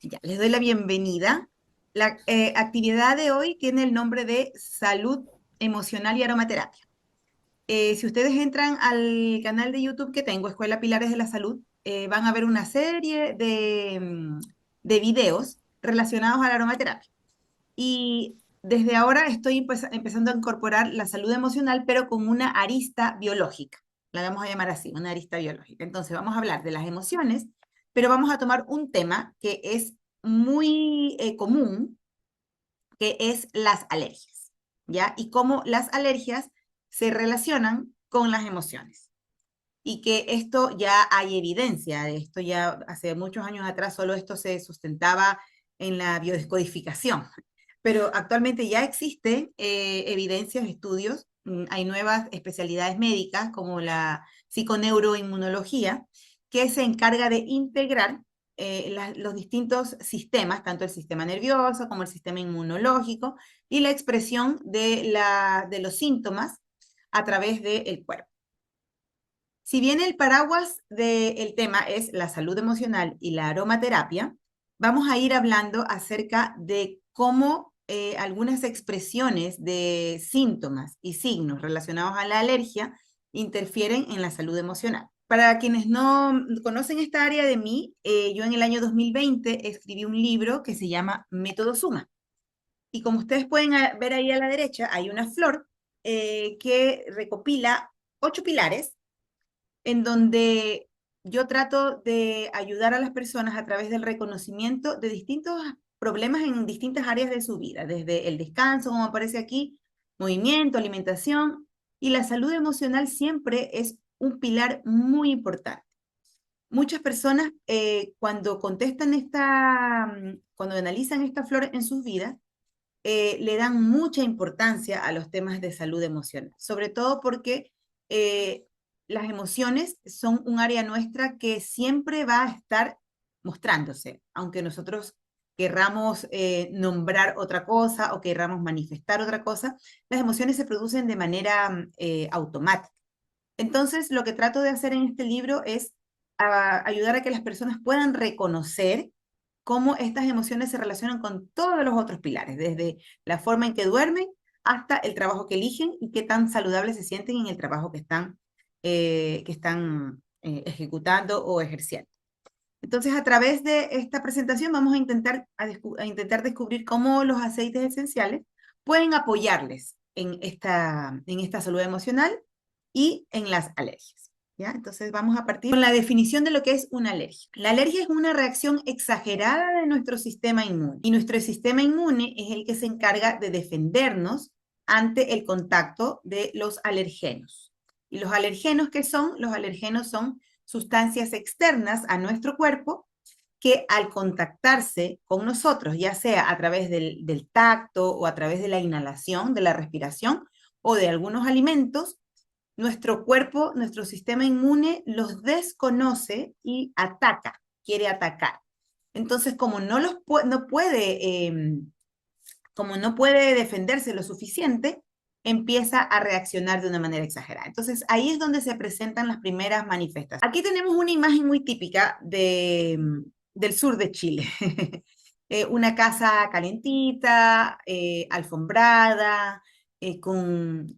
Ya, les doy la bienvenida. La actividad de hoy tiene el nombre de salud emocional y aromaterapia. Si ustedes entran al canal de YouTube que tengo, Escuela Pilares de la Salud, van a ver una serie de videos relacionados a la aromaterapia. Y desde ahora estoy empezando a incorporar la salud emocional, pero con una arista biológica. La vamos a llamar así, una arista biológica. Entonces vamos a hablar de las emociones, pero vamos a tomar un tema que es muy común, que es las alergias, ¿ya? Y cómo las alergias se relacionan con las emociones. Y que esto ya hay evidencia de esto, ya hace muchos años atrás solo esto se sustentaba en la biodescodificación, pero actualmente ya existe evidencias, estudios, hay nuevas especialidades médicas como la psiconeuroinmunología, que se encarga de integrar los distintos sistemas, tanto el sistema nervioso como el sistema inmunológico, y la expresión de los síntomas a través del cuerpo. Si bien el paraguas del tema es la salud emocional y la aromaterapia, vamos a ir hablando acerca de cómo algunas expresiones de síntomas y signos relacionados a la alergia interfieren en la salud emocional. Para quienes no conocen esta área de mí, yo en el año 2020 escribí un libro que se llama Método Suma. Y como ustedes pueden ver ahí a la derecha, hay una flor que recopila 8 pilares en donde yo trato de ayudar a las personas a través del reconocimiento de distintos problemas en distintas áreas de su vida, desde el descanso, como aparece aquí, movimiento, alimentación, y la salud emocional siempre es un pilar muy importante. Muchas personas cuando contestan cuando analizan esta flor en sus vidas, le dan mucha importancia a los temas de salud emocional, sobre todo porque eh, las emociones son un área nuestra que siempre va a estar mostrándose, aunque nosotros querramos nombrar otra cosa o querramos manifestar otra cosa, las emociones se producen de manera automática. Entonces, lo que trato de hacer en este libro es ayudar a que las personas puedan reconocer cómo estas emociones se relacionan con todos los otros pilares, desde la forma en que duermen hasta el trabajo que eligen y qué tan saludables se sienten en el trabajo que están ejecutando o ejerciendo. Entonces, a través de esta presentación vamos a intentar descubrir cómo los aceites esenciales pueden apoyarles en esta salud emocional y en las alergias. ¿Ya? Entonces vamos a partir con la definición de lo que es una alergia. La alergia es una reacción exagerada de nuestro sistema inmune y nuestro sistema inmune es el que se encarga de defendernos ante el contacto de los alergenos. ¿Y los alergenos qué son? Los alergenos son sustancias externas a nuestro cuerpo que al contactarse con nosotros, ya sea a través del tacto o a través de la inhalación, de la respiración o de algunos alimentos, nuestro cuerpo, nuestro sistema inmune los desconoce y ataca, quiere atacar. Entonces, no puede, como no puede defenderse lo suficiente, empieza a reaccionar de una manera exagerada. Entonces, ahí es donde se presentan las primeras manifestaciones. Aquí tenemos una imagen muy típica del sur de Chile. Una casa calentita, alfombrada, con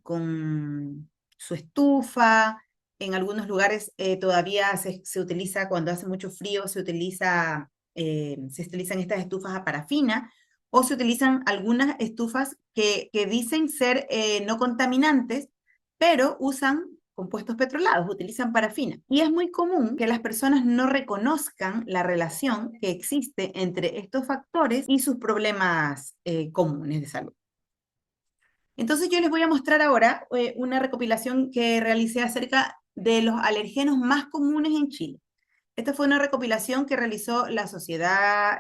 su estufa. En algunos lugares todavía se utiliza, cuando hace mucho frío, se utilizan estas estufas a parafina o se utilizan algunas estufas que dicen ser no contaminantes, pero usan compuestos petrolados, utilizan parafina. Y es muy común que las personas no reconozcan la relación que existe entre estos factores y sus problemas comunes de salud. Entonces yo les voy a mostrar ahora una recopilación que realicé acerca de los alergenos más comunes en Chile. Esta fue una recopilación que realizó la Sociedad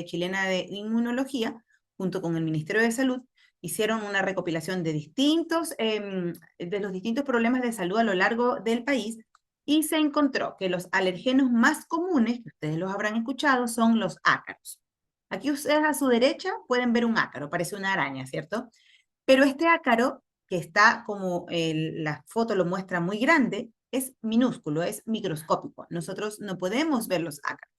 Chilena de Inmunología junto con el Ministerio de Salud. Hicieron una recopilación de los distintos problemas de salud a lo largo del país y se encontró que los alergenos más comunes, que ustedes los habrán escuchado, son los ácaros. Aquí ustedes a su derecha pueden ver un ácaro, parece una araña, ¿cierto? Pero este ácaro, que está como la foto lo muestra muy grande, es minúsculo, es microscópico. Nosotros no podemos ver los ácaros.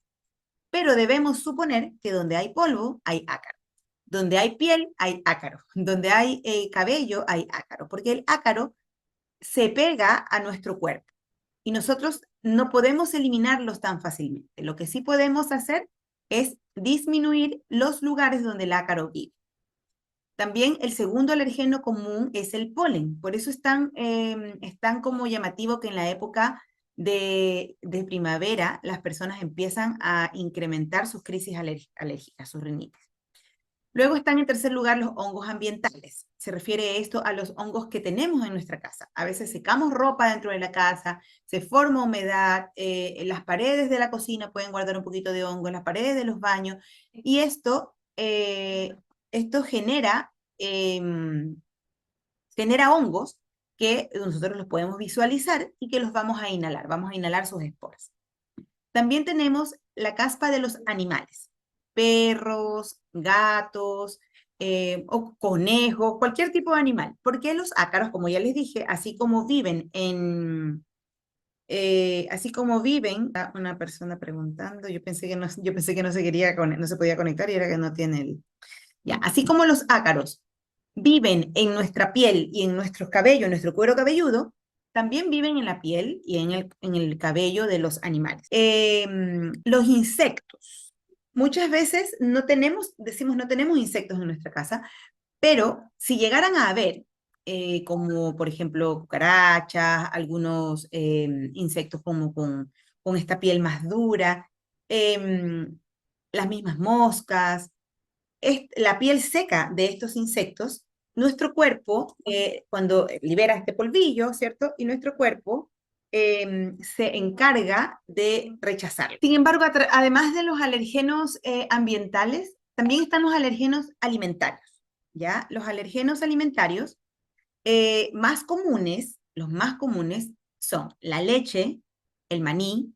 pero debemos suponer que donde hay polvo, hay ácaro. Donde hay piel, hay ácaro. Donde hay cabello, hay ácaro, porque el ácaro se pega a nuestro cuerpo y nosotros no podemos eliminarlos tan fácilmente. Lo que sí podemos hacer es disminuir los lugares donde el ácaro vive. También el segundo alergeno común es el polen. Por eso es tan como llamativo que en la época de primavera las personas empiezan a incrementar sus crisis alérgicas, sus rinitis. Luego están en tercer lugar los hongos ambientales. Se refiere esto a los hongos que tenemos en nuestra casa. A veces secamos ropa dentro de la casa, se forma humedad, en las paredes de la cocina pueden guardar un poquito de hongo, en las paredes de los baños, y esto genera hongos que nosotros los podemos visualizar y que los vamos a inhalar sus esporas. También tenemos la caspa de los animales, perros, gatos, o conejos, cualquier tipo de animal. Porque los ácaros, como ya les dije, así como viven, una persona preguntando, yo pensé que no no se podía conectar y era que no tiene ya, así como los ácaros viven en nuestra piel y en nuestros cabellos, en nuestro cuero cabelludo, también viven en la piel y en el cabello de los animales. Los insectos. Muchas veces decimos no tenemos insectos en nuestra casa, pero si llegaran a haber, como por ejemplo cucarachas, algunos insectos como con esta piel más dura, las mismas moscas, la piel seca de estos insectos, nuestro cuerpo, cuando libera este polvillo, ¿cierto? Y nuestro cuerpo se encarga de rechazarlo. Sin embargo, además de los alergenos ambientales, también están los alergenos alimentarios, ¿ya? Los alergenos alimentarios los más comunes son la leche, el maní,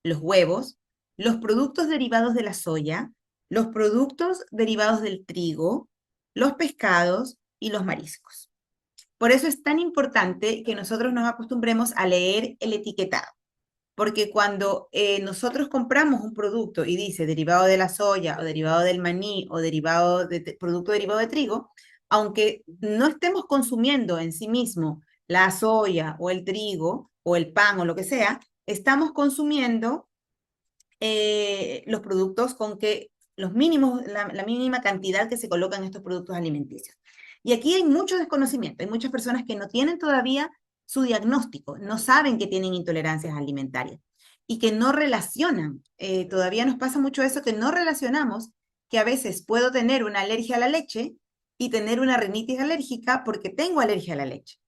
los huevos, los productos derivados de la soya, los productos derivados del trigo, los pescados y los mariscos. Por eso es tan importante que nosotros nos acostumbremos a leer el etiquetado, porque cuando nosotros compramos un producto y dice derivado de la soya o derivado del maní o producto derivado de trigo, aunque no estemos consumiendo en sí mismo la soya o el trigo o el pan o lo que sea, estamos consumiendo los productos con que los mínimos, la mínima cantidad que se coloca en estos productos alimenticios. Y aquí hay mucho desconocimiento, hay muchas personas que no tienen todavía su diagnóstico, no saben que tienen intolerancias alimentarias y que no relacionan, todavía nos pasa mucho eso, que no relacionamos que a veces puedo tener una alergia a la leche y tener una rinitis alérgica porque tengo alergia a la leche.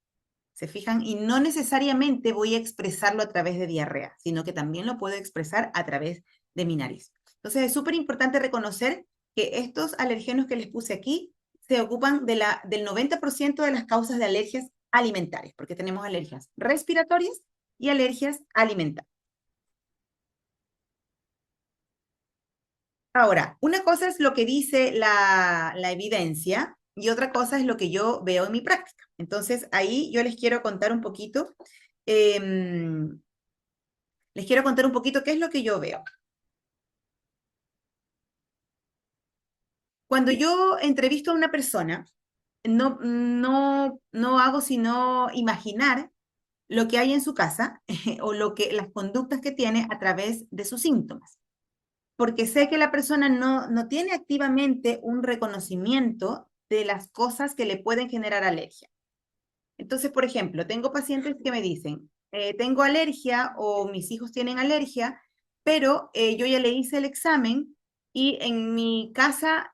¿Se fijan? Y no necesariamente voy a expresarlo a través de diarrea, sino que también lo puedo expresar a través de mi nariz. Entonces es súper importante reconocer que estos alergenos que les puse aquí se ocupan del 90% de las causas de alergias alimentarias, porque tenemos alergias respiratorias y alergias alimentarias. Ahora, una cosa es lo que dice la evidencia y otra cosa es lo que yo veo en mi práctica. Entonces, ahí yo em, les quiero contar un poquito qué es lo que yo veo. Cuando yo entrevisto a una persona, no hago sino imaginar lo que hay en su casa o las conductas que tiene a través de sus síntomas. Porque sé que la persona no tiene activamente un reconocimiento de las cosas que le pueden generar alergia. Entonces, por ejemplo, tengo pacientes que me dicen, tengo alergia o mis hijos tienen alergia, pero yo ya le hice el examen y en mi casa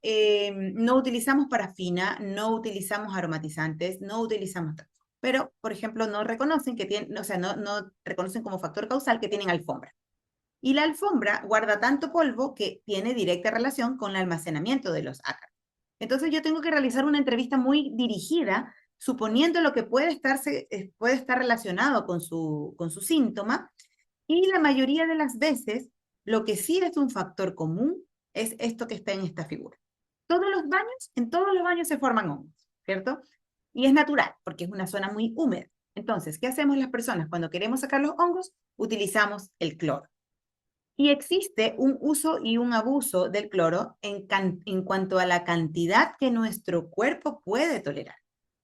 no utilizamos parafina, no utilizamos aromatizantes, no utilizamos... Pero, por ejemplo, no reconocen que tienen, o sea, no reconocen como factor causal que tienen alfombra. Y la alfombra guarda tanto polvo que tiene directa relación con el almacenamiento de los ácaros. Entonces yo tengo que realizar una entrevista muy dirigida, suponiendo lo que puede estar relacionado con su síntoma, y la mayoría de las veces lo que sí es un factor común es esto que está en esta figura. En todos los baños se forman hongos, ¿cierto? Y es natural, porque es una zona muy húmeda. Entonces, ¿qué hacemos las personas cuando queremos sacar los hongos? Utilizamos el cloro. Y existe un uso y un abuso del cloro en cuanto a la cantidad que nuestro cuerpo puede tolerar.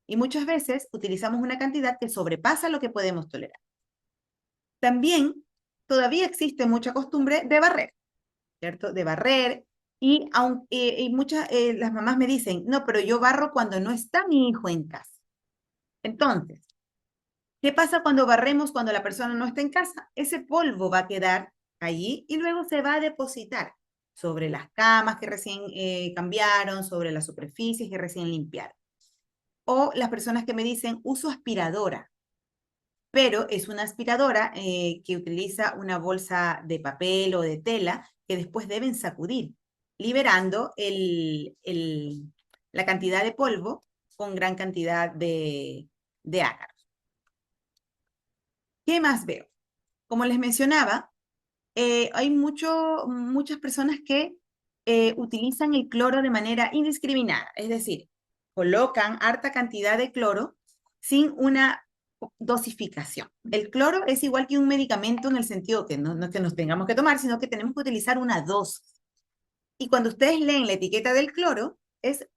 Y muchas veces utilizamos una cantidad que sobrepasa lo que podemos tolerar. También todavía existe mucha costumbre de barrer, ¿cierto? De barrer. Y muchas, las mamás me dicen, no, pero yo barro cuando no está mi hijo en casa. Entonces, ¿qué pasa cuando barremos cuando la persona no está en casa? Ese polvo va a quedar allí y luego se va a depositar sobre las camas que recién cambiaron, sobre las superficies que recién limpiaron. O las personas que me dicen, uso aspiradora, pero es una aspiradora que utiliza una bolsa de papel o de tela que después deben sacudir, liberando la cantidad de polvo con gran cantidad de ácaros. ¿Qué más veo? Como les mencionaba, hay muchas personas que utilizan el cloro de manera indiscriminada, es decir, colocan harta cantidad de cloro sin una dosificación. El cloro es igual que un medicamento en el sentido que no es que nos tengamos que tomar, sino que tenemos que utilizar una dosis. Y cuando ustedes leen la etiqueta del cloro, es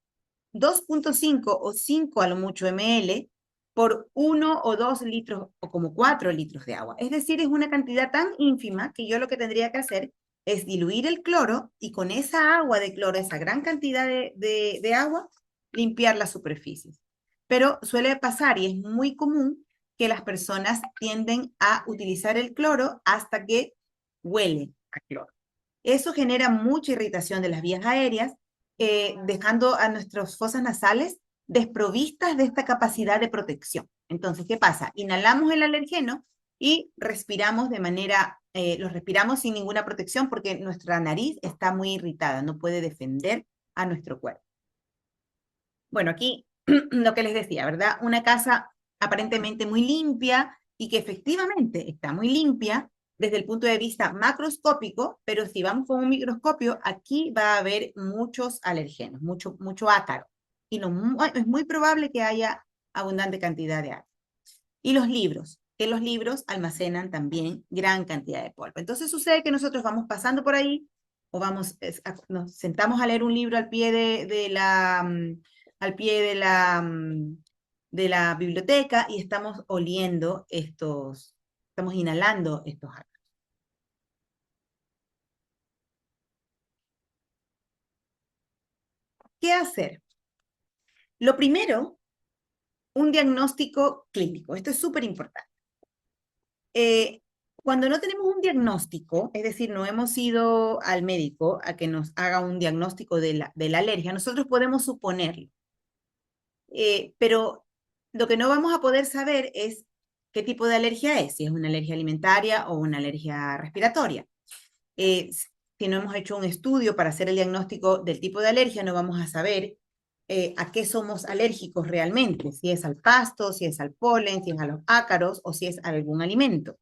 2,5 o 5 a lo mucho ml por 1 o 2 litros o como 4 litros de agua. Es decir, es una cantidad tan ínfima que yo lo que tendría que hacer es diluir el cloro y con esa agua de cloro, esa gran cantidad de agua, limpiar las superficies. Pero suele pasar y es muy común que las personas tienden a utilizar el cloro hasta que huelen a cloro. Eso genera mucha irritación de las vías aéreas, dejando a nuestras fosas nasales desprovistas de esta capacidad de protección. Entonces, ¿qué pasa? Inhalamos el alergeno y respiramos lo respiramos sin ninguna protección porque nuestra nariz está muy irritada, no puede defender a nuestro cuerpo. Bueno, aquí lo que les decía, ¿verdad? Una casa aparentemente muy limpia y que efectivamente está muy limpia desde el punto de vista macroscópico, pero si vamos con un microscopio, aquí va a haber muchos alergenos, mucho ácaro. Y es muy probable que haya abundante cantidad de ácaro. Y los libros, que los libros almacenan también gran cantidad de polvo. Entonces sucede que nosotros vamos pasando por ahí o nos sentamos a leer un libro al pie de la biblioteca y estamos estamos inhalando estos ácaros. ¿Qué hacer? Lo primero, un diagnóstico clínico. Esto es súper importante. Cuando no tenemos un diagnóstico, es decir, no hemos ido al médico a que nos haga un diagnóstico de la alergia, nosotros podemos suponerlo. Pero lo que no vamos a poder saber es qué tipo de alergia es, si es una alergia alimentaria o una alergia respiratoria. Si no hemos hecho un estudio para hacer el diagnóstico del tipo de alergia, no vamos a saber a qué somos alérgicos realmente, si es al pasto, si es al polen, si es a los ácaros o si es a algún alimento.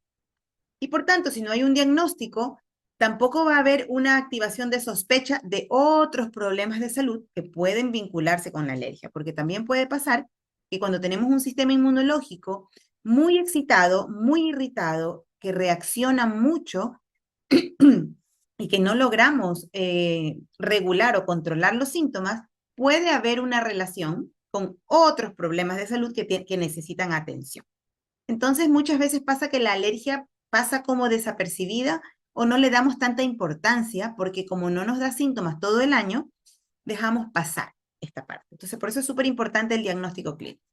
Y por tanto, si no hay un diagnóstico, tampoco va a haber una activación de sospecha de otros problemas de salud que pueden vincularse con la alergia, porque también puede pasar que cuando tenemos un sistema inmunológico muy excitado, muy irritado, que reacciona mucho y que no logramos regular o controlar los síntomas, puede haber una relación con otros problemas de salud que necesitan atención. Entonces, muchas veces pasa que la alergia pasa como desapercibida o no le damos tanta importancia porque como no nos da síntomas todo el año, dejamos pasar esta parte. Entonces, por eso es súper importante el diagnóstico clínico.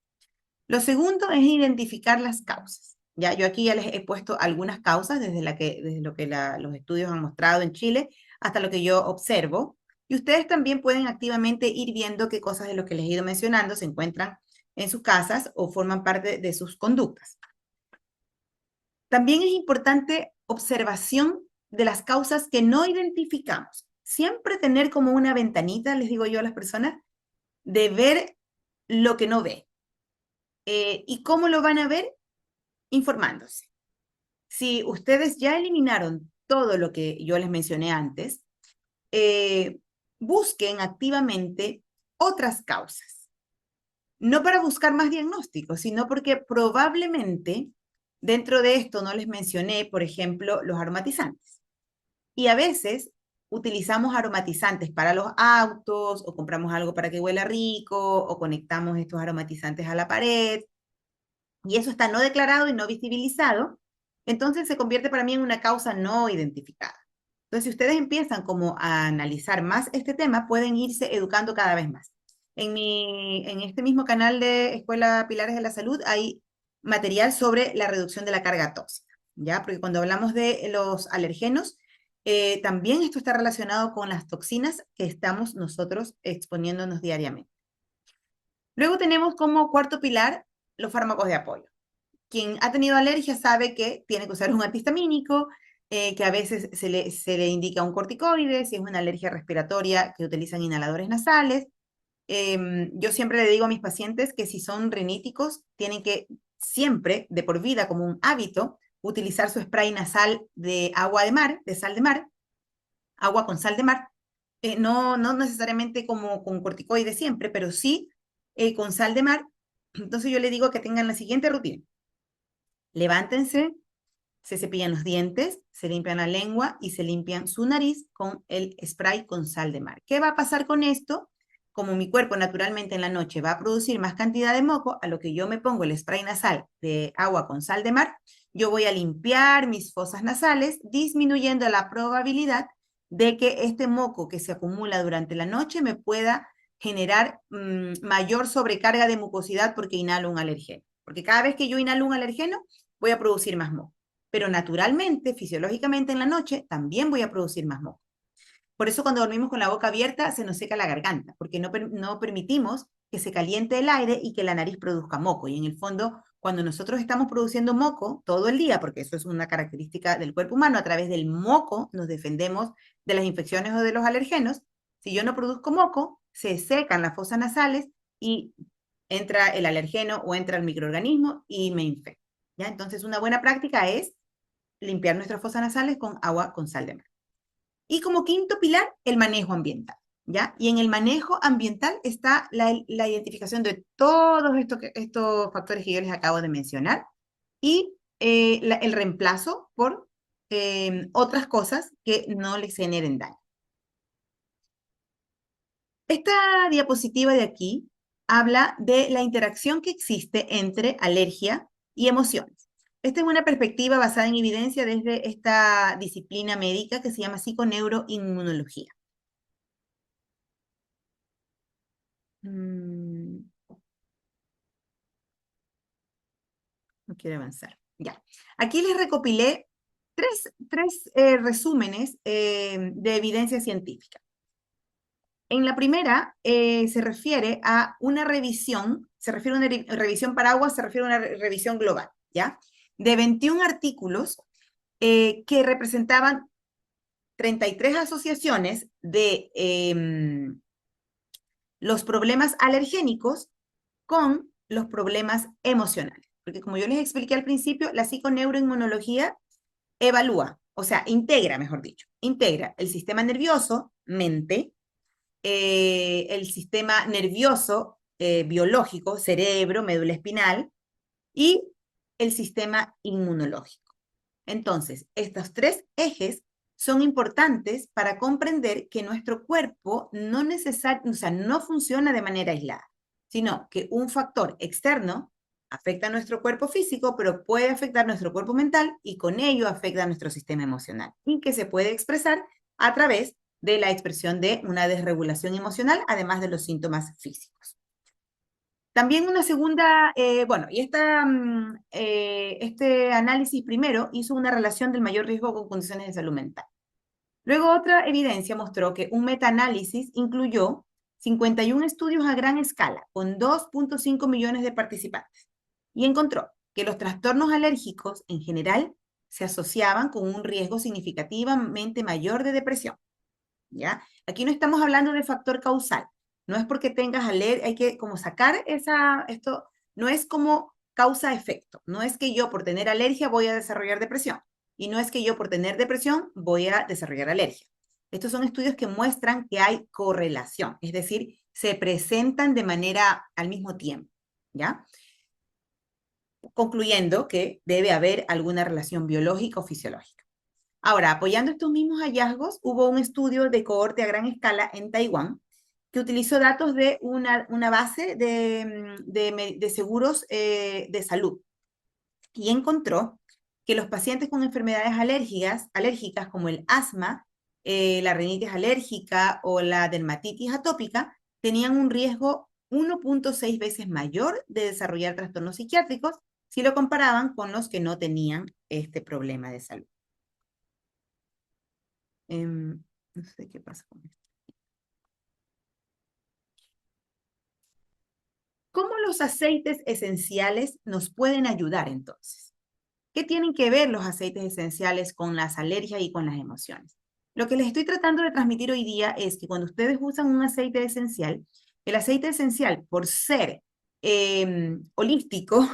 Lo segundo es identificar las causas. Ya, yo aquí ya les he puesto algunas causas desde lo que los estudios han mostrado en Chile hasta lo que yo observo. Y ustedes también pueden activamente ir viendo qué cosas de lo que les he ido mencionando se encuentran en sus casas o forman parte de sus conductas. También es importante observación de las causas que no identificamos. Siempre tener como una ventanita, les digo yo a las personas, de ver lo que no ve. ¿Y cómo lo van a ver? Informándose. Si ustedes ya eliminaron todo lo que yo les mencioné antes, busquen activamente otras causas. No para buscar más diagnósticos, sino porque probablemente dentro de esto no les mencioné, por ejemplo, los aromatizantes. Y a veces utilizamos aromatizantes para los autos, o compramos algo para que huela rico, o conectamos estos aromatizantes a la pared, y eso está no declarado y no visibilizado, entonces se convierte para mí en una causa no identificada. Entonces, si ustedes empiezan como a analizar más este tema, pueden irse educando cada vez más. En este mismo canal de Escuela Pilares de la Salud hay material sobre la reducción de la carga tóxica, ¿ya? Porque cuando hablamos de los alergenos, también esto está relacionado con las toxinas que estamos nosotros exponiéndonos diariamente. Luego tenemos como cuarto pilar los fármacos de apoyo. Quien ha tenido alergia sabe que tiene que usar un antihistamínico, que a veces se le indica un corticoide, si es una alergia respiratoria, que utilizan inhaladores nasales. Yo siempre le digo a mis pacientes que si son riníticos, tienen que siempre, de por vida, como un hábito, utilizar su spray nasal de agua de mar, de sal de mar, agua con sal de mar. No necesariamente como con corticoide siempre, pero sí con sal de mar. Entonces yo le digo que tengan la siguiente rutina. Levántense, se cepillan los dientes, se limpian la lengua y se limpian su nariz con el spray con sal de mar. ¿Qué va a pasar con esto? Como mi cuerpo naturalmente en la noche va a producir más cantidad de moco, a lo que yo me pongo el spray nasal de agua con sal de mar, yo voy a limpiar mis fosas nasales, disminuyendo la probabilidad de que este moco que se acumula durante la noche me pueda generar mayor sobrecarga de mucosidad porque inhalo un alergeno. Porque cada vez que yo inhalo un alergeno, voy a producir más moco. Pero naturalmente, fisiológicamente en la noche, también voy a producir más moco. Por eso cuando dormimos con la boca abierta se nos seca la garganta, porque no permitimos que se caliente el aire y que la nariz produzca moco. Y en el fondo, cuando nosotros estamos produciendo moco todo el día, porque eso es una característica del cuerpo humano, a través del moco nos defendemos de las infecciones o de los alergenos. Si yo no produzco moco, se secan las fosas nasales y entra el alergeno o entra el microorganismo y me infecta. ¿Ya? Entonces, una buena práctica es limpiar nuestras fosas nasales con agua con sal de mar. Y como quinto pilar, el manejo ambiental, ¿ya? Y en el manejo ambiental está la identificación de todos estos factores que yo les acabo de mencionar y el reemplazo por otras cosas que no les generen daño. Esta diapositiva de aquí habla de la interacción que existe entre alergia y emociones. Esta es una perspectiva basada en evidencia desde esta disciplina médica que se llama psiconeuroinmunología. No quiero avanzar. Ya. Aquí les recopilé tres resúmenes de evidencia científica. En la primera se refiere a una revisión, se refiere a una revisión para agua, se refiere a una revisión global, ¿ya? De 21 artículos que representaban 33 asociaciones de los problemas alergénicos con los problemas emocionales. Porque como yo les expliqué al principio, la psiconeuroinmunología evalúa, o sea, integra, mejor dicho, integra el sistema nervioso, mente, el sistema nervioso biológico, cerebro, médula espinal, y el sistema inmunológico. Entonces, estos tres ejes son importantes para comprender que nuestro cuerpo no funciona de manera aislada, sino que un factor externo afecta a nuestro cuerpo físico, pero puede afectar nuestro cuerpo mental y con ello afecta a nuestro sistema emocional, y que se puede expresar a través de la expresión de una desregulación emocional, además de los síntomas físicos. También una segunda, y este análisis primero hizo una relación del mayor riesgo con condiciones de salud mental. Luego otra evidencia mostró que un metaanálisis incluyó 51 estudios a gran escala con 2.5 millones de participantes y encontró que los trastornos alérgicos en general se asociaban con un riesgo significativamente mayor de depresión. ¿Ya? Aquí no estamos hablando de factor causal. No es porque tengas alergia, hay que como sacar esto, no es como causa-efecto. No es que yo por tener alergia voy a desarrollar depresión. Y no es que yo por tener depresión voy a desarrollar alergia. Estos son estudios que muestran que hay correlación, es decir, se presentan de manera al mismo tiempo, ¿ya? Concluyendo que debe haber alguna relación biológica o fisiológica. Ahora, apoyando estos mismos hallazgos, hubo un estudio de cohorte a gran escala en Taiwán que utilizó datos de una base de seguros de salud y encontró que los pacientes con enfermedades alérgicas como el asma, la rinitis alérgica o la dermatitis atópica tenían un riesgo 1.6 veces mayor de desarrollar trastornos psiquiátricos si lo comparaban con los que no tenían este problema de salud. No sé qué pasa con esto. ¿Cómo los aceites esenciales nos pueden ayudar entonces? ¿Qué tienen que ver los aceites esenciales con las alergias y con las emociones? Lo que les estoy tratando de transmitir hoy día es que cuando ustedes usan un aceite esencial, el aceite esencial, por ser holístico,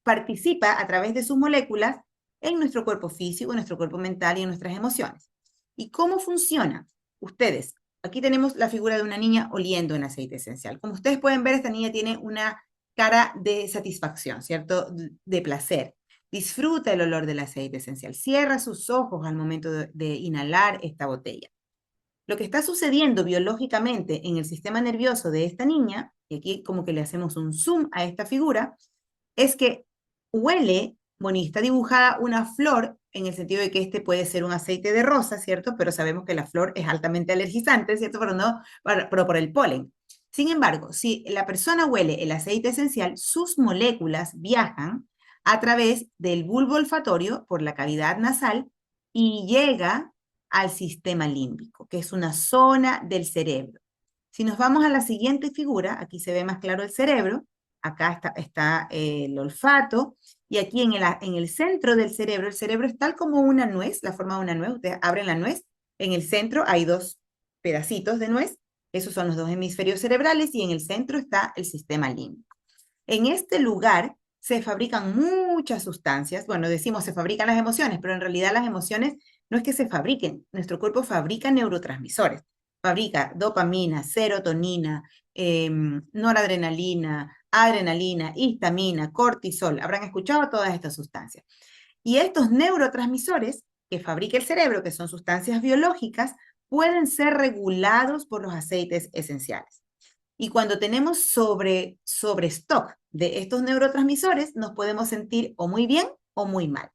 participa a través de sus moléculas en nuestro cuerpo físico, en nuestro cuerpo mental y en nuestras emociones. ¿Y cómo funciona? Ustedes, aquí tenemos la figura de una niña oliendo en aceite esencial. Como ustedes pueden ver, esta niña tiene una cara de satisfacción, ¿cierto? De placer. Disfruta el olor del aceite esencial. Cierra sus ojos al momento de inhalar esta botella. Lo que está sucediendo biológicamente en el sistema nervioso de esta niña, y aquí como que le hacemos un zoom a esta figura, es que huele, bueno, y está dibujada una flor en el sentido de que este puede ser un aceite de rosa, ¿cierto? Pero sabemos que la flor es altamente alergizante, ¿cierto? Pero por el polen. Sin embargo, si la persona huele el aceite esencial, sus moléculas viajan a través del bulbo olfatorio por la cavidad nasal y llega al sistema límbico, que es una zona del cerebro. Si nos vamos a la siguiente figura, aquí se ve más claro el cerebro, acá está el olfato, y aquí en el centro del cerebro, el cerebro es tal como una nuez, la forma de una nuez, ustedes abren la nuez, en el centro hay dos pedacitos de nuez, esos son los dos hemisferios cerebrales, y en el centro está el sistema límbico. En este lugar se fabrican muchas sustancias, bueno, decimos se fabrican las emociones, pero en realidad las emociones no es que se fabriquen, nuestro cuerpo fabrica neurotransmisores, fabrica dopamina, serotonina, noradrenalina, adrenalina, histamina, cortisol. Habrán escuchado todas estas sustancias. Y estos neurotransmisores que fabrica el cerebro, que son sustancias biológicas, pueden ser regulados por los aceites esenciales. Y cuando tenemos sobre stock de estos neurotransmisores, nos podemos sentir o muy bien o muy mal.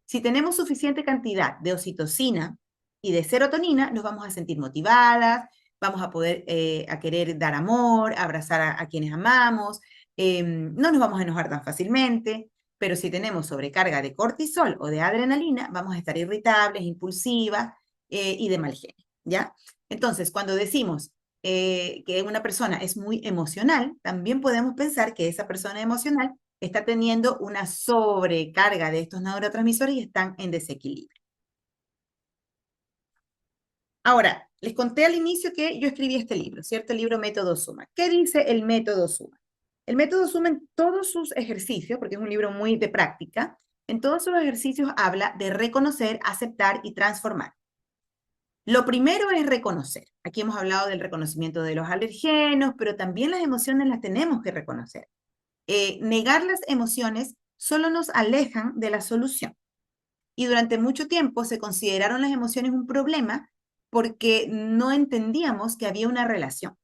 Si tenemos suficiente cantidad de oxitocina y de serotonina, nos vamos a sentir motivadas, vamos a poder a querer dar amor, abrazar a quienes amamos, no nos vamos a enojar tan fácilmente, pero si tenemos sobrecarga de cortisol o de adrenalina, vamos a estar irritables, impulsivas y de mal genio, ¿ya? Entonces, cuando decimos que una persona es muy emocional, también podemos pensar que esa persona emocional está teniendo una sobrecarga de estos neurotransmisores y están en desequilibrio. Ahora, les conté al inicio que yo escribí este libro, ¿cierto? El libro Método Suma. ¿Qué dice el Método Suma? El Método Suma en todos sus ejercicios, porque es un libro muy de práctica, en todos sus ejercicios habla de reconocer, aceptar y transformar. Lo primero es reconocer. Aquí hemos hablado del reconocimiento de los alergenos, pero también las emociones las tenemos que reconocer. Negar las emociones solo nos alejan de la solución. Y durante mucho tiempo se consideraron las emociones un problema porque no entendíamos que había una relación.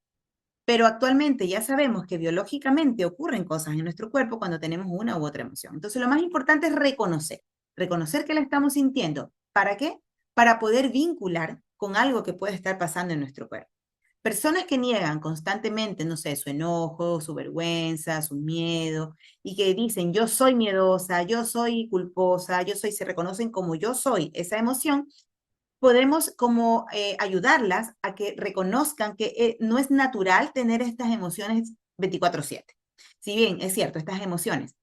Pero actualmente ya sabemos que biológicamente ocurren cosas en nuestro cuerpo cuando tenemos una u otra emoción. Entonces lo más importante es reconocer que la estamos sintiendo. ¿Para qué? Para poder vincular con algo que puede estar pasando en nuestro cuerpo. Personas que niegan constantemente, no sé, su enojo, su vergüenza, su miedo, y que dicen, yo soy miedosa, yo soy culposa, se reconocen como yo soy esa emoción, podemos como ayudarlas a que reconozcan que no es natural tener estas emociones 24/7. Si bien es cierto, estas emociones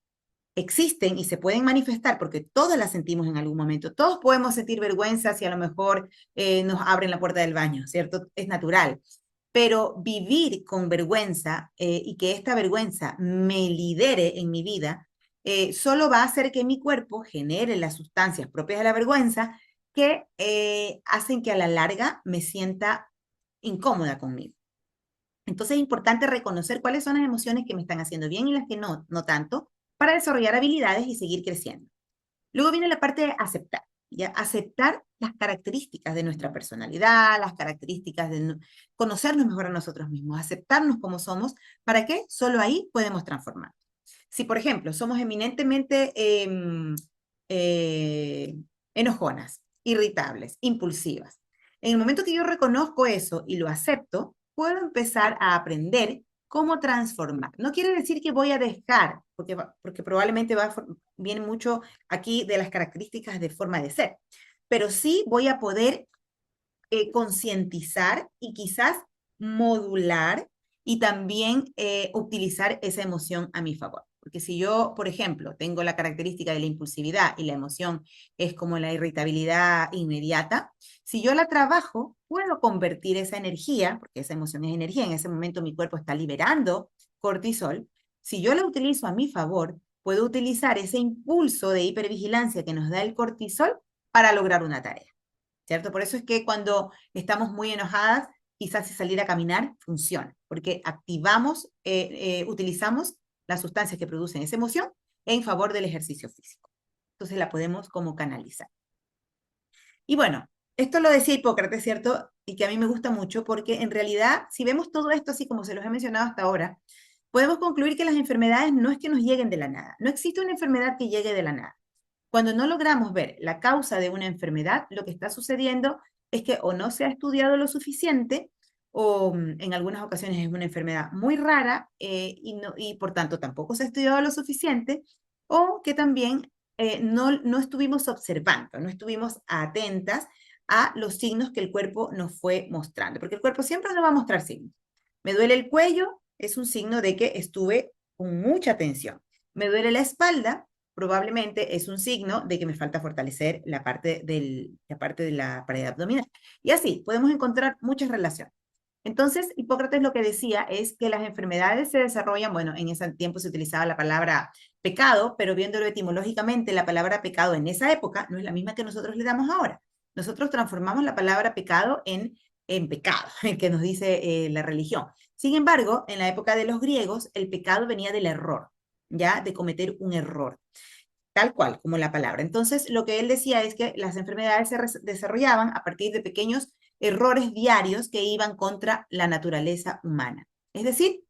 existen y se pueden manifestar porque todas las sentimos en algún momento. Todos podemos sentir vergüenza si a lo mejor nos abren la puerta del baño, ¿cierto? Es natural. Pero vivir con vergüenza y que esta vergüenza me lidere en mi vida, solo va a hacer que mi cuerpo genere las sustancias propias de la vergüenza que hacen que a la larga me sienta incómoda conmigo. Entonces es importante reconocer cuáles son las emociones que me están haciendo bien y las que no tanto, para desarrollar habilidades y seguir creciendo. Luego viene la parte de aceptar. ¿ya? Aceptar las características de nuestra personalidad, las características de conocernos mejor a nosotros mismos, aceptarnos como somos. ¿Para qué? Solo ahí podemos transformar. Si, por ejemplo, somos eminentemente eh, enojonas, irritables, impulsivas, en el momento que yo reconozco eso y lo acepto, puedo empezar a aprender cómo transformar. No quiere decir que voy a dejar, porque probablemente viene mucho aquí de las características de forma de ser, pero sí voy a poder concientizar y quizás modular y también utilizar esa emoción a mi favor. Porque si yo, por ejemplo, tengo la característica de la impulsividad y la emoción es como la irritabilidad inmediata, si yo la trabajo, puedo convertir esa energía, porque esa emoción es energía, en ese momento mi cuerpo está liberando cortisol, si yo la utilizo a mi favor, puedo utilizar ese impulso de hipervigilancia que nos da el cortisol para lograr una tarea. ¿Cierto? Por eso es que cuando estamos muy enojadas, quizás salir a caminar funciona, porque activamos, utilizamos las sustancias que producen esa emoción en favor del ejercicio físico. Entonces la podemos como canalizar. Y bueno, esto lo decía Hipócrates, ¿cierto? Y que a mí me gusta mucho porque en realidad, si vemos todo esto así como se los he mencionado hasta ahora, podemos concluir que las enfermedades no es que nos lleguen de la nada. No existe una enfermedad que llegue de la nada. Cuando no logramos ver la causa de una enfermedad, lo que está sucediendo es que o no se ha estudiado lo suficiente o en algunas ocasiones es una enfermedad muy rara y por tanto tampoco se ha estudiado lo suficiente o que también no estuvimos observando, no estuvimos atentas a los signos que el cuerpo nos fue mostrando, porque el cuerpo siempre nos va a mostrar signos. Me duele el cuello, es un signo de que estuve con mucha tensión. Me duele la espalda, probablemente es un signo de que me falta fortalecer la parte de la pared abdominal. Y así, podemos encontrar muchas relaciones. Entonces, Hipócrates lo que decía es que las enfermedades se desarrollan, bueno, en ese tiempo se utilizaba la palabra pecado, pero viéndolo etimológicamente, la palabra pecado en esa época no es la misma que nosotros le damos ahora. Nosotros transformamos la palabra pecado en pecado, que nos dice la religión. Sin embargo, en la época de los griegos, el pecado venía del error, ¿ya? De cometer un error tal cual como la palabra. Entonces, lo que él decía es que las enfermedades se desarrollaban a partir de pequeños errores diarios que iban contra la naturaleza humana. Es decir,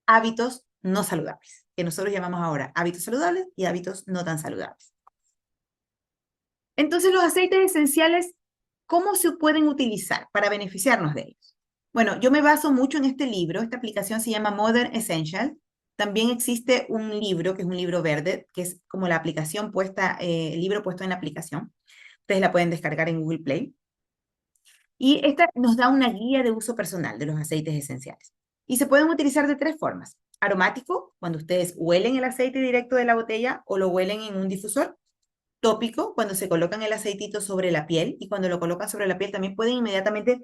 hábitos no saludables, que nosotros llamamos ahora hábitos saludables y hábitos no tan saludables. Entonces, los aceites esenciales, ¿cómo se pueden utilizar para beneficiarnos de ellos? Bueno, yo me baso mucho en este libro, esta aplicación se llama Modern Essential. También existe un libro, que es un libro verde, que es como la aplicación puesta, el libro puesto en la aplicación. Ustedes la pueden descargar en Google Play. Y esta nos da una guía de uso personal de los aceites esenciales. Y se pueden utilizar de tres formas. Aromático, cuando ustedes huelen el aceite directo de la botella o lo huelen en un difusor. Tópico, cuando se colocan el aceitito sobre la piel y cuando lo colocan sobre la piel también pueden inmediatamente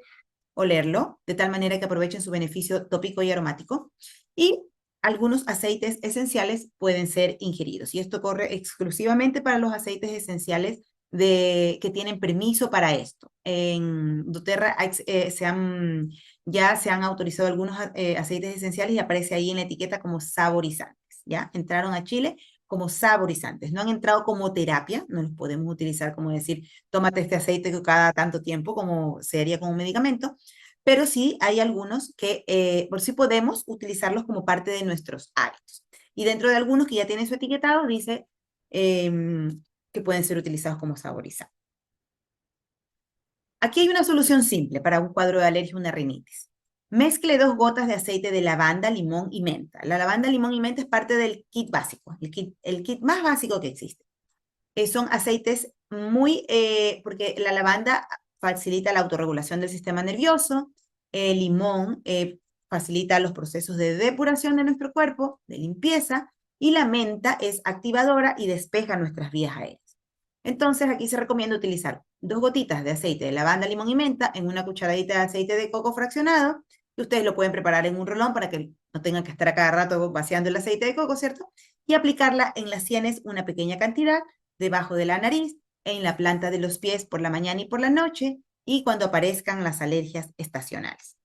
olerlo, de tal manera que aprovechen su beneficio tópico y aromático. Y algunos aceites esenciales pueden ser ingeridos. Y esto corre exclusivamente para los aceites esenciales que tienen permiso para esto. En doTERRA ya se han autorizado algunos aceites esenciales y aparece ahí en la etiqueta como saborizantes. ¿Ya? Entraron a Chile como saborizantes. No han entrado como terapia, no los podemos utilizar como decir, tómate este aceite cada tanto tiempo, como se haría con un medicamento, pero sí hay algunos que por sí podemos utilizarlos como parte de nuestros hábitos. Y dentro de algunos que ya tienen su etiquetado, dice que pueden ser utilizados como saborizantes. Aquí hay una solución simple para un cuadro de alergia o una rinitis. Mezcle 2 gotas de aceite de lavanda, limón y menta. La lavanda, limón y menta es parte del kit básico, el kit más básico que existe. Son aceites porque la lavanda facilita la autorregulación del sistema nervioso, el limón facilita los procesos de depuración de nuestro cuerpo, de limpieza, y la menta es activadora y despeja nuestras vías aéreas. Entonces aquí se recomienda utilizar 2 gotitas de aceite de lavanda, limón y menta en una cucharadita de aceite de coco fraccionado, y ustedes lo pueden preparar en un rolón para que no tengan que estar a cada rato vaciando el aceite de coco, ¿cierto? Y aplicarla en las sienes una pequeña cantidad, debajo de la nariz, en la planta de los pies por la mañana y por la noche, y cuando aparezcan las alergias estacionales.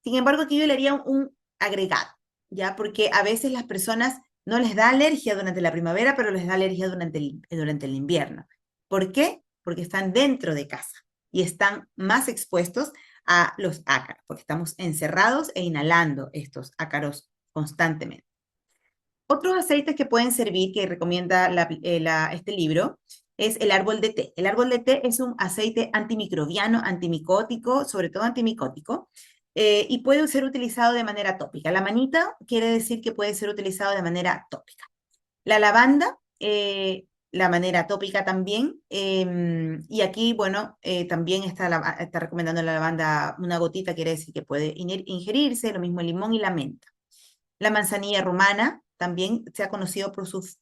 Sin embargo, aquí yo le haría un agregado, ¿ya? Porque a veces las personas no les da alergia durante la primavera, pero les da alergia durante el invierno. ¿Por qué? porque están dentro de casa y están más expuestos a los ácaros, porque estamos encerrados e inhalando estos ácaros constantemente. Otros aceites que pueden servir, que recomienda este libro, es el árbol de té. El árbol de té es un aceite antimicrobiano, antimicótico, sobre todo antimicótico, y puede ser utilizado de manera tópica. La manita quiere decir que puede ser utilizado de manera tópica. La lavanda, la manera tópica también, y aquí, bueno, también está recomendando la lavanda, una gotita quiere decir que puede ingerirse, lo mismo el limón y la menta. La manzanilla romana también se ha conocido por sus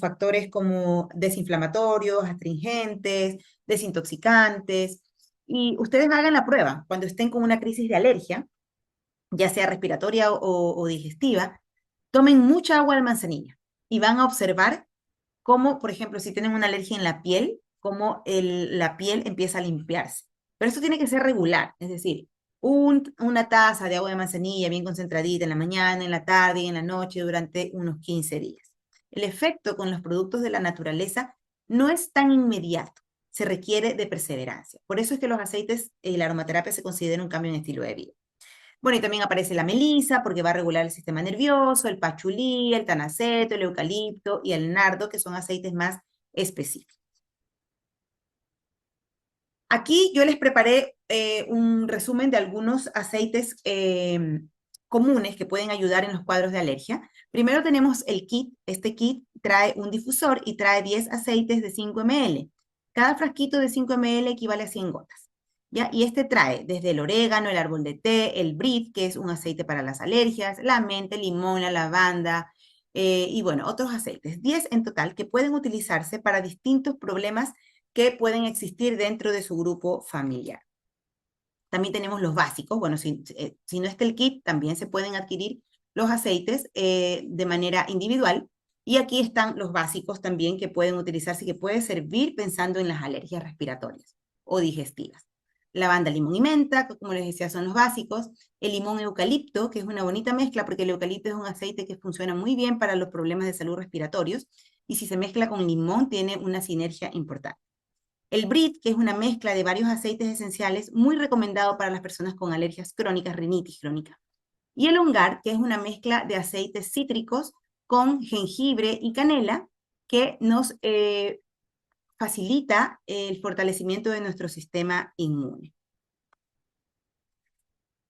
factores como desinflamatorios, astringentes, desintoxicantes. Y ustedes hagan la prueba cuando estén con una crisis de alergia, ya sea respiratoria o digestiva, tomen mucha agua de manzanilla y van a observar cómo, por ejemplo, si tienen una alergia en la piel, cómo la piel empieza a limpiarse. Pero esto tiene que ser regular, es decir, una taza de agua de manzanilla bien concentradita en la mañana, en la tarde y en la noche durante unos 15 días. El efecto con los productos de la naturaleza no es tan inmediato, se requiere de perseverancia. Por eso es que los aceites y la aromaterapia se considera un cambio en estilo de vida. Bueno, y también aparece la melisa porque va a regular el sistema nervioso, el pachulí, el tanaceto, el eucalipto y el nardo, que son aceites más específicos. Aquí yo les preparé un resumen de algunos aceites comunes que pueden ayudar en los cuadros de alergia. Primero tenemos el kit. Este kit trae un difusor y trae 10 aceites de 5 ml. Cada frasquito de 5 ml equivale a 100 gotas. ¿Ya? Y este trae desde el orégano, el árbol de té, el brit, que es un aceite para las alergias, la menta, el limón, la lavanda, y bueno, otros aceites. 10 en total que pueden utilizarse para distintos problemas que pueden existir dentro de su grupo familiar. También tenemos los básicos. Bueno, si no está el kit, también se pueden adquirir los aceites de manera individual. Y aquí están los básicos también que pueden utilizarse y que puede servir pensando en las alergias respiratorias o digestivas. Lavanda, limón y menta, que como les decía son los básicos. El limón eucalipto, que es una bonita mezcla porque el eucalipto es un aceite que funciona muy bien para los problemas de salud respiratorios. Y si se mezcla con limón, tiene una sinergia importante. El Brit, que es una mezcla de varios aceites esenciales, muy recomendado para las personas con alergias crónicas, rinitis crónica. Y el Ongar, que es una mezcla de aceites cítricos con jengibre y canela, que nos facilita el fortalecimiento de nuestro sistema inmune.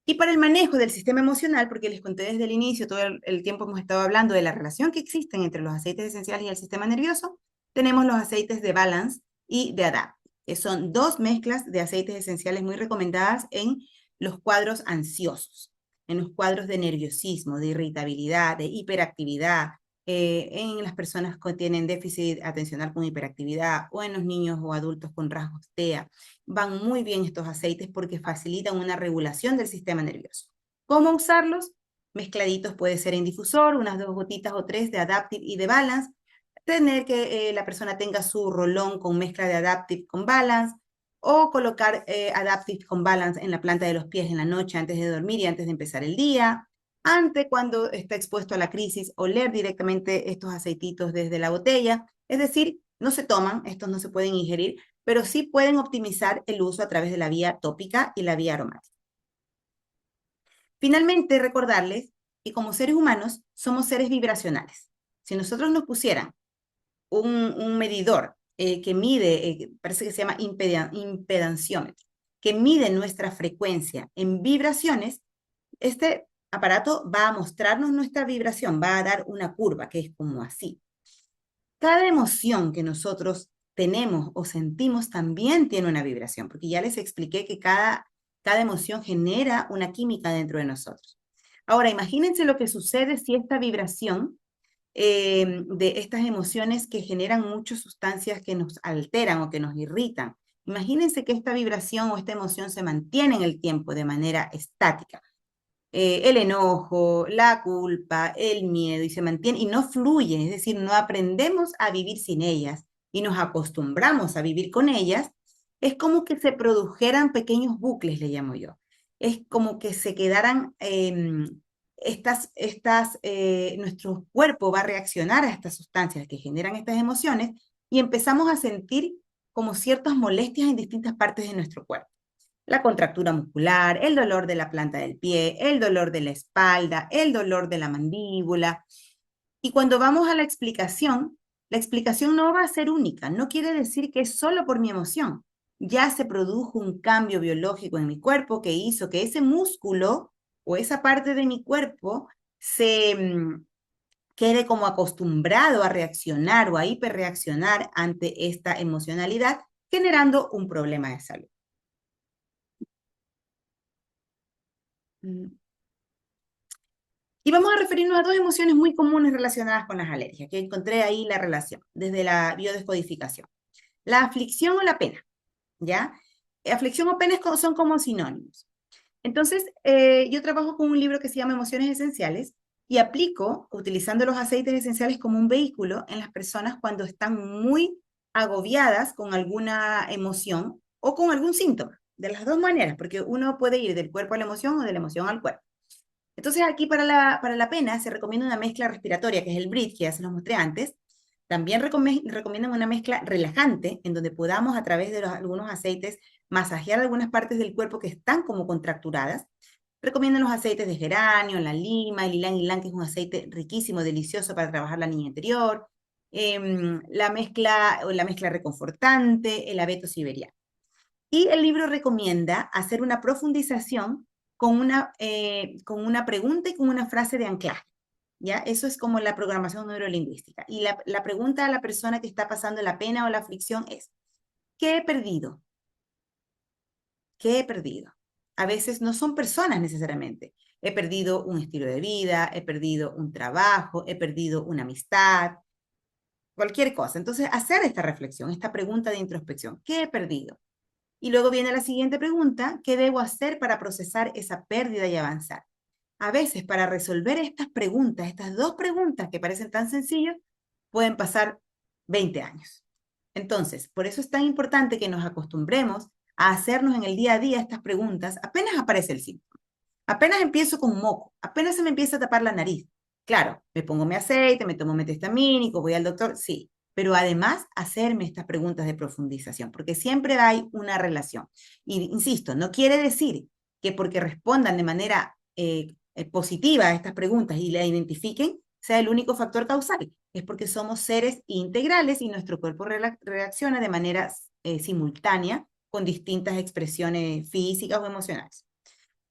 Y para el manejo del sistema emocional, porque les conté desde el inicio, todo el tiempo hemos estado hablando de la relación que existe entre los aceites esenciales y el sistema nervioso, tenemos los aceites de Balance y de Adapt, que son dos mezclas de aceites esenciales muy recomendadas en los cuadros ansiosos, en los cuadros de nerviosismo, de irritabilidad, de hiperactividad, en las personas que tienen déficit atencional con hiperactividad o en los niños o adultos con rasgos TEA. Van muy bien estos aceites porque facilitan una regulación del sistema nervioso. ¿Cómo usarlos? Mezcladitos, puede ser en difusor, unas 2 gotitas o 3 de Adaptive y de Balance. Tener que la persona tenga su rolón con mezcla de Adaptive con Balance, o colocar Adaptive con Balance en la planta de los pies en la noche antes de dormir y antes de empezar el día. Antes, cuando está expuesto a la crisis, oler directamente estos aceititos desde la botella. Es decir, no se toman, estos no se pueden ingerir, pero sí pueden optimizar el uso a través de la vía tópica y la vía aromática. Finalmente, recordarles que como seres humanos somos seres vibracionales. Si nosotros nos pusieran un medidor que mide, parece que se llama impedanciómetro, que mide nuestra frecuencia en vibraciones, este aparato va a mostrarnos nuestra vibración, va a dar una curva que es como así. Cada emoción que nosotros tenemos o sentimos también tiene una vibración, porque ya les expliqué que cada emoción genera una química dentro de nosotros. Ahora, imagínense lo que sucede si esta vibración de estas emociones que generan muchas sustancias que nos alteran o que nos irritan. Imagínense que esta vibración o esta emoción se mantiene en el tiempo de manera estática. El enojo, la culpa, el miedo, y se mantiene y no fluye, es decir, no aprendemos a vivir sin ellas y nos acostumbramos a vivir con ellas, es como que se produjeran pequeños bucles, le llamo yo. Es como que se quedaran nuestro cuerpo va a reaccionar a estas sustancias que generan estas emociones y empezamos a sentir como ciertas molestias en distintas partes de nuestro cuerpo. La contractura muscular, el dolor de la planta del pie, el dolor de la espalda, el dolor de la mandíbula. Y cuando vamos a la explicación no va a ser única. No quiere decir que es solo por mi emoción. Ya se produjo un cambio biológico en mi cuerpo que hizo que ese músculo o esa parte de mi cuerpo se quede como acostumbrado a reaccionar o a hiperreaccionar ante esta emocionalidad, generando un problema de salud. Y vamos a referirnos a dos emociones muy comunes relacionadas con las alergias, que encontré ahí la relación, desde la biodescodificación. La aflicción o la pena, ¿ya? Aflicción o pena son como sinónimos. Entonces, yo trabajo con un libro que se llama Emociones Esenciales y aplico, utilizando los aceites esenciales como un vehículo en las personas cuando están muy agobiadas con alguna emoción o con algún síntoma, de las dos maneras, porque uno puede ir del cuerpo a la emoción o de la emoción al cuerpo. Entonces, aquí para la pena se recomienda una mezcla respiratoria, que es el breath, que ya se los mostré antes. También recomiendan una mezcla relajante, en donde podamos, a través de algunos aceites, masajear algunas partes del cuerpo que están como contracturadas. Recomiendan los aceites de geranio, la lima, el ylang ylang, que es un aceite riquísimo, delicioso para trabajar la niña interior. La mezcla reconfortante, el abeto siberiano. Y el libro recomienda hacer una profundización con una pregunta y con una frase de anclaje. ¿Ya? Eso es como la programación neurolingüística. Y la pregunta a la persona que está pasando la pena o la aflicción es, ¿qué he perdido? ¿Qué he perdido? A veces no son personas necesariamente. He perdido un estilo de vida, he perdido un trabajo, he perdido una amistad, cualquier cosa. Entonces, hacer esta reflexión, esta pregunta de introspección, ¿qué he perdido? Y luego viene la siguiente pregunta, ¿qué debo hacer para procesar esa pérdida y avanzar? A veces para resolver estas preguntas, estas dos preguntas que parecen tan sencillas, pueden pasar 20 años. Entonces, por eso es tan importante que nos acostumbremos a hacernos en el día a día estas preguntas apenas aparece el síntoma. Apenas empiezo con un moco, apenas se me empieza a tapar la nariz. Claro, me pongo mi aceite, me tomo metestamínico, voy al doctor, sí, pero además hacerme estas preguntas de profundización, porque siempre hay una relación. Y insisto, no quiere decir que porque respondan de manera positiva a estas preguntas y la identifiquen, sea el único factor causal. Es porque somos seres integrales y nuestro cuerpo reacciona de manera simultánea con distintas expresiones físicas o emocionales.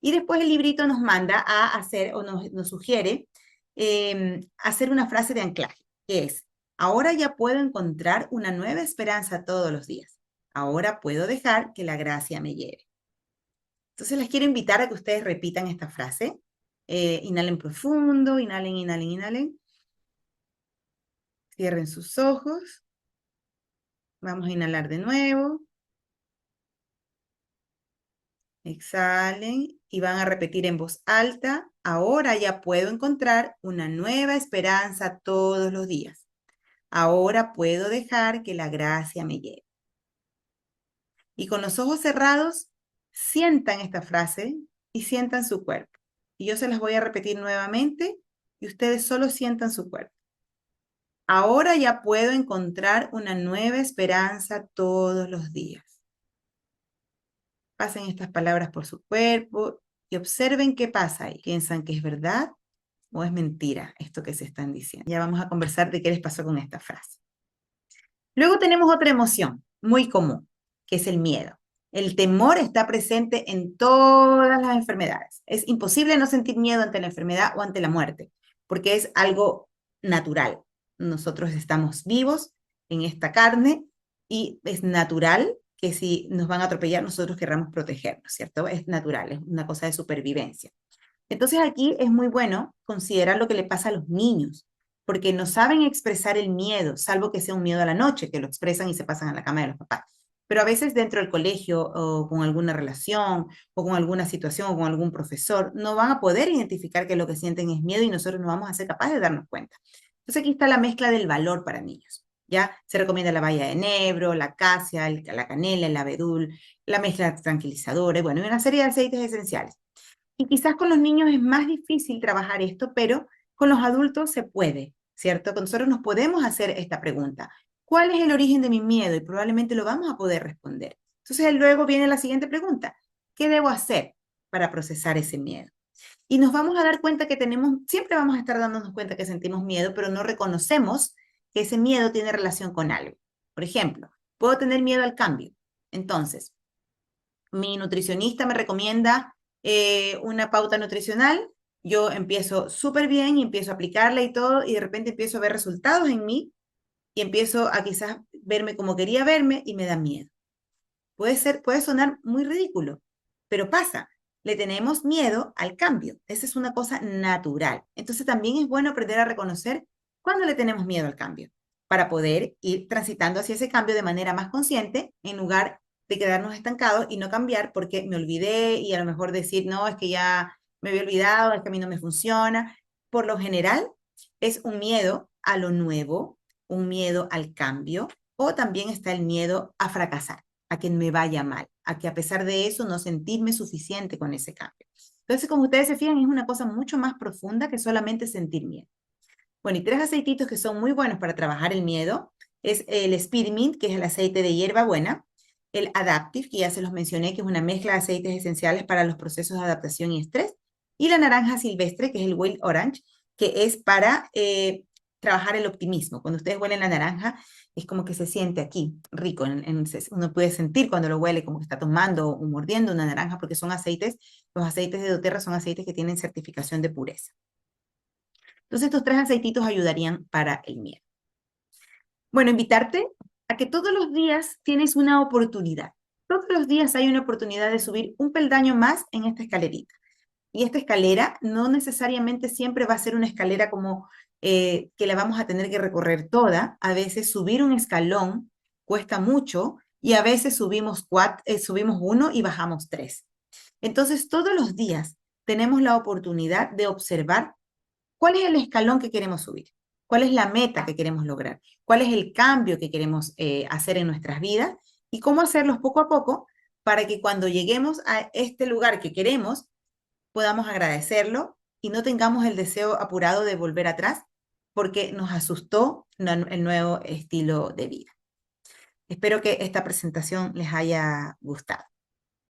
Y después el librito nos manda a hacer o nos sugiere hacer una frase de anclaje, que es, ahora ya puedo encontrar una nueva esperanza todos los días. Ahora puedo dejar que la gracia me lleve. Entonces les quiero invitar a que ustedes repitan esta frase. Inhalen profundo, inhalen, inhalen, inhalen. Cierren sus ojos. Vamos a inhalar de nuevo. Exhalen y van a repetir en voz alta, ahora ya puedo encontrar una nueva esperanza todos los días. Ahora puedo dejar que la gracia me lleve. Y con los ojos cerrados, sientan esta frase y sientan su cuerpo. Y yo se las voy a repetir nuevamente y ustedes solo sientan su cuerpo. Ahora ya puedo encontrar una nueva esperanza todos los días. Pasen estas palabras por su cuerpo y observen qué pasa ahí. ¿Piensan que es verdad o es mentira esto que se están diciendo? Ya vamos a conversar de qué les pasó con esta frase. Luego tenemos otra emoción muy común, que es el miedo. El temor está presente en todas las enfermedades. Es imposible no sentir miedo ante la enfermedad o ante la muerte, porque es algo natural. Nosotros estamos vivos en esta carne y es natural que si nos van a atropellar, nosotros querramos protegernos, ¿cierto? Es natural, es una cosa de supervivencia. Entonces aquí es muy bueno considerar lo que le pasa a los niños, porque no saben expresar el miedo, salvo que sea un miedo a la noche, que lo expresan y se pasan a la cama de los papás. Pero a veces dentro del colegio o con alguna relación o con alguna situación o con algún profesor, no van a poder identificar que lo que sienten es miedo y nosotros no vamos a ser capaces de darnos cuenta. Entonces aquí está la mezcla del valor para niños. Ya se recomienda la baya de enebro, la acacia, la canela, el abedul, la mezcla tranquilizadora, bueno, y una serie de aceites esenciales. Y quizás con los niños es más difícil trabajar esto, pero con los adultos se puede, ¿cierto? Con nosotros nos podemos hacer esta pregunta. ¿Cuál es el origen de mi miedo? Y probablemente lo vamos a poder responder. Entonces luego viene la siguiente pregunta. ¿Qué debo hacer para procesar ese miedo? Y nos vamos a dar cuenta que siempre vamos a estar dándonos cuenta que sentimos miedo, pero no reconocemos que ese miedo tiene relación con algo. Por ejemplo, puedo tener miedo al cambio. Entonces, mi nutricionista me recomienda una pauta nutricional, yo empiezo súper bien y empiezo a aplicarla y todo, y de repente empiezo a ver resultados en mí y empiezo a quizás verme como quería verme y me da miedo. Puede sonar muy ridículo, pero pasa. Le tenemos miedo al cambio. Esa es una cosa natural. Entonces también es bueno aprender a reconocer cuándo le tenemos miedo al cambio para poder ir transitando hacia ese cambio de manera más consciente en lugar de quedarnos estancados y no cambiar porque me olvidé y a lo mejor decir, no, es que ya me había olvidado, es que a mí no me funciona. Por lo general es un miedo a lo nuevo, un miedo al cambio o también está el miedo a fracasar, a que me vaya mal, a que a pesar de eso no sentirme suficiente con ese cambio. Entonces, como ustedes se fijan, es una cosa mucho más profunda que solamente sentir miedo. Bueno, y tres aceititos que son muy buenos para trabajar el miedo es el Spearmint, que es el aceite de hierbabuena, el Adaptive, que ya se los mencioné, que es una mezcla de aceites esenciales para los procesos de adaptación y estrés, y la naranja silvestre, que es el Wild Orange, que es para trabajar el optimismo. Cuando ustedes huelen la naranja, es como que se siente aquí, rico. Uno puede sentir cuando lo huele como que está tomando o mordiendo una naranja, porque son aceites, los aceites de doTERRA son aceites que tienen certificación de pureza. Entonces, estos tres aceititos ayudarían para el miedo. Bueno, invitarte a que todos los días tienes una oportunidad. Todos los días hay una oportunidad de subir un peldaño más en esta escalerita. Y esta escalera no necesariamente siempre va a ser una escalera como que la vamos a tener que recorrer toda. A veces subir un escalón cuesta mucho y a veces subimos uno y bajamos tres. Entonces, todos los días tenemos la oportunidad de observar cuál es el escalón que queremos subir, cuál es la meta que queremos lograr, cuál es el cambio que queremos hacer en nuestras vidas y cómo hacerlos poco a poco para que cuando lleguemos a este lugar que queremos, podamos agradecerlo y no tengamos el deseo apurado de volver atrás porque nos asustó el nuevo estilo de vida. Espero que esta presentación les haya gustado.